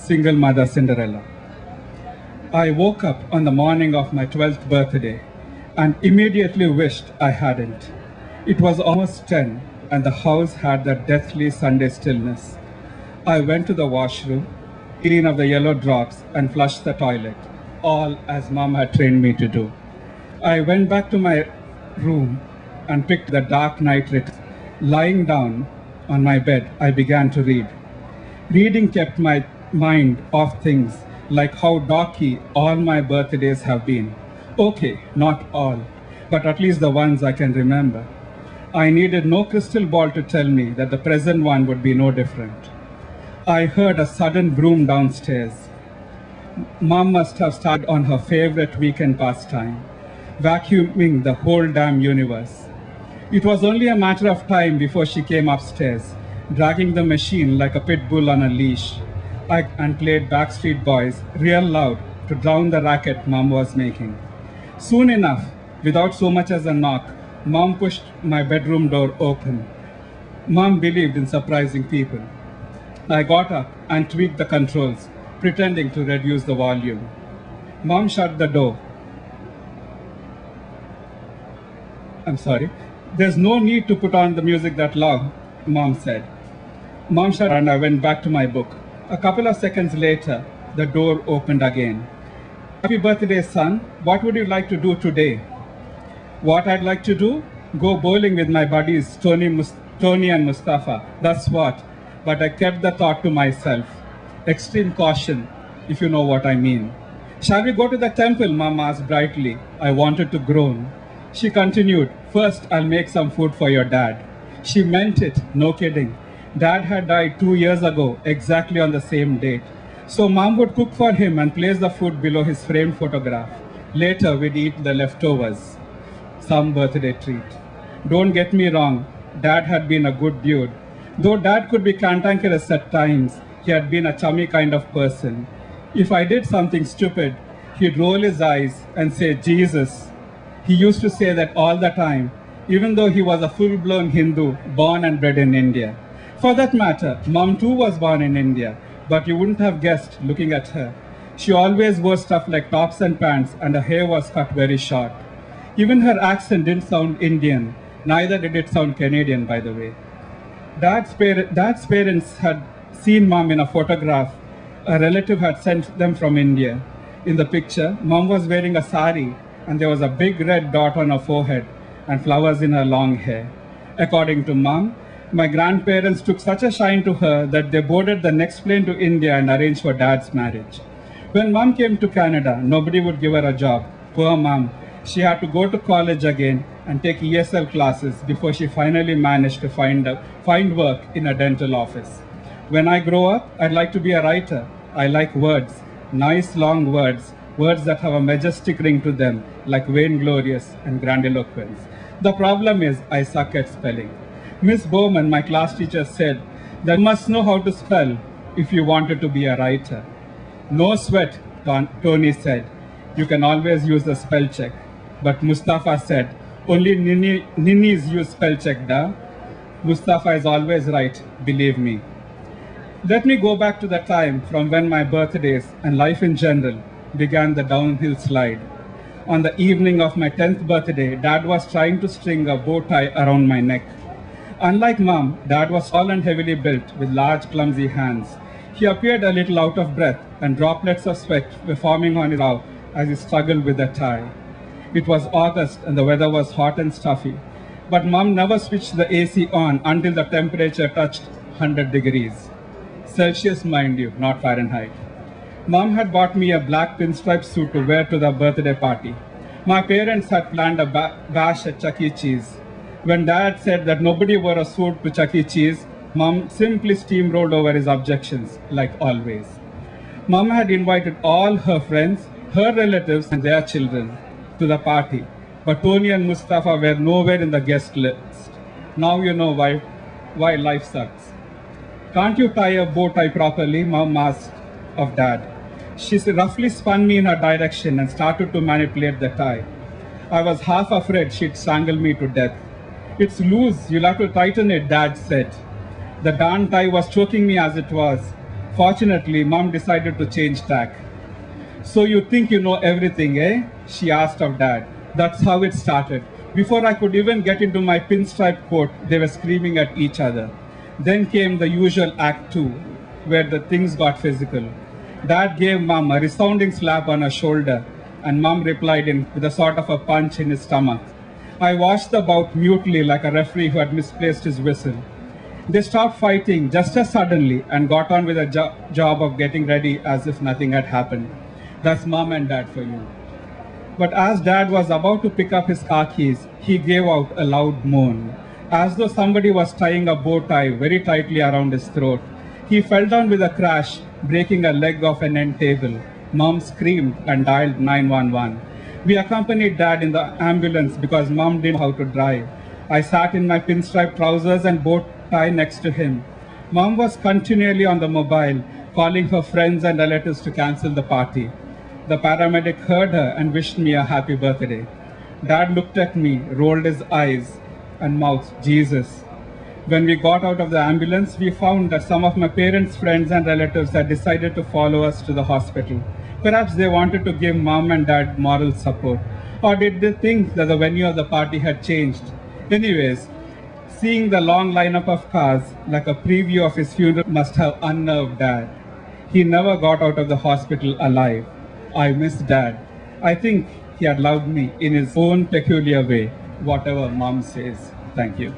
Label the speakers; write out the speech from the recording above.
Speaker 1: single mother Cinderella. I woke up on the morning of my 12th birthday and immediately wished I hadn't. It was almost 10 and the house had that deathly Sunday stillness. I went to the washroom, clean up the yellow drops and flushed the toilet, all as Mom had trained me to do. I went back to my room and picked the Dark Knight Returns. Lying down on my bed, I began to read. Reading kept my mind off things like how darky all my birthdays have been. Okay, not all, but at least the ones I can remember. I needed no crystal ball to tell me that the present one would be no different. I heard a sudden broom downstairs. Mom must have started on her favorite weekend pastime, vacuuming the whole damn universe. It was only a matter of time before she came upstairs, dragging the machine like a pit bull on a leash, and played Backstreet Boys real loud to drown the racket Mom was making. Soon enough, without so much as a knock, Mom pushed my bedroom door open. Mom believed in surprising people. I got up and tweaked the controls, pretending to reduce the volume. Mom shut the door. I'm sorry. There's no need to put on the music that loud, Mom said. Mom shut and I went back to my book. A couple of seconds later, the door opened again. Happy birthday, son. What would you like to do today? What I'd like to do? Go bowling with my buddies, Tony and Mustafa. That's what. But I kept the thought to myself. Extreme caution, if you know what I mean. Shall we go to the temple? Mom asked brightly. I wanted to groan. She continued, first I'll make some food for your dad. She meant it, no kidding. Dad had died 2 years ago, exactly on the same date. So Mom would cook for him and place the food below his framed photograph. Later we'd eat the leftovers. Some birthday treat. Don't get me wrong, Dad had been a good dude. Though Dad could be cantankerous at times, he had been a chummy kind of person. If I did something stupid, he'd roll his eyes and say, Jesus. He used to say that all the time, even though he was a full-blown Hindu, born and bred in India. For that matter, Mom too was born in India, but you wouldn't have guessed looking at her. She always wore stuff like tops and pants, and her hair was cut very short. Even her accent didn't sound Indian, neither did it sound Canadian, by the way. Dad's parents had seen Mom in a photograph a relative had sent them from India. In the picture, Mom was wearing a sari, and there was a big red dot on her forehead and flowers in her long hair. According to Mom, my grandparents took such a shine to her that they boarded the next plane to India and arranged for Dad's marriage. When Mom came to Canada, nobody would give her a job. Poor Mom. She had to go to college again and take ESL classes before she finally managed to find work in a dental office. When I grow up, I'd like to be a writer. I like words, nice long words, words that have a majestic ring to them, like vainglorious and grandiloquence. The problem is I suck at spelling. Miss Bowman, my class teacher, said that you must know how to spell if you wanted to be a writer. No sweat, Tony said. You can always use the spell check. But Mustafa said, only ninnies use spell check, da. Mustafa is always right, believe me. Let me go back to the time from when my birthdays and life in general began the downhill slide. On the evening of my 10th birthday, Dad was trying to string a bow tie around my neck. Unlike Mom, Dad was tall and heavily built with large, clumsy hands. He appeared a little out of breath, and droplets of sweat were forming on his brow as he struggled with the tie. It was August and the weather was hot and stuffy, but Mom never switched the AC on until the temperature touched 100 degrees. Celsius, mind you, not Fahrenheit. Mom had bought me a black pinstripe suit to wear to the birthday party. My parents had planned a bash at Chuck E. Cheese. When Dad said that nobody wore a suit to Chuck E. Cheese, Mom simply steamrolled over his objections, like always. Mom had invited all her friends, her relatives, and their children to the party, but Tony and Mustafa were nowhere in the guest list. Now you know why life sucks. Can't you tie a bow tie properly? Mom asked of Dad. She roughly spun me in her direction and started to manipulate the tie. I was half afraid she'd strangle me to death. It's loose, you'll have to tighten it, Dad said. The darn tie was choking me as it was. Fortunately, Mom decided to change tack. So you think you know everything, eh? She asked of Dad. That's how it started. Before I could even get into my pinstripe coat, they were screaming at each other. Then came the usual Act 2, where the things got physical. Dad gave Mom a resounding slap on her shoulder, and Mom replied with a sort of a punch in his stomach. I watched the bout mutely like a referee who had misplaced his whistle. They stopped fighting just as suddenly and got on with the job of getting ready as if nothing had happened. That's Mom and Dad for you. But as Dad was about to pick up his car keys, he gave out a loud moan, as though somebody was tying a bow tie very tightly around his throat. He fell down with a crash, breaking a leg of an end table. Mom screamed and dialed 911. We accompanied Dad in the ambulance because Mom didn't know how to drive. I sat in my pinstripe trousers and bow tie next to him. Mom was continually on the mobile, calling her friends and relatives to cancel the party. The paramedic heard her and wished me a happy birthday. Dad looked at me, rolled his eyes, and mouthed, Jesus. When we got out of the ambulance, we found that some of my parents' friends and relatives had decided to follow us to the hospital. Perhaps they wanted to give Mom and Dad moral support. Or did they think that the venue of the party had changed? Anyways, seeing the long lineup of cars, like a preview of his funeral, must have unnerved Dad. He never got out of the hospital alive. I miss Dad. I think he had loved me in his own peculiar way, whatever Mom says. Thank you.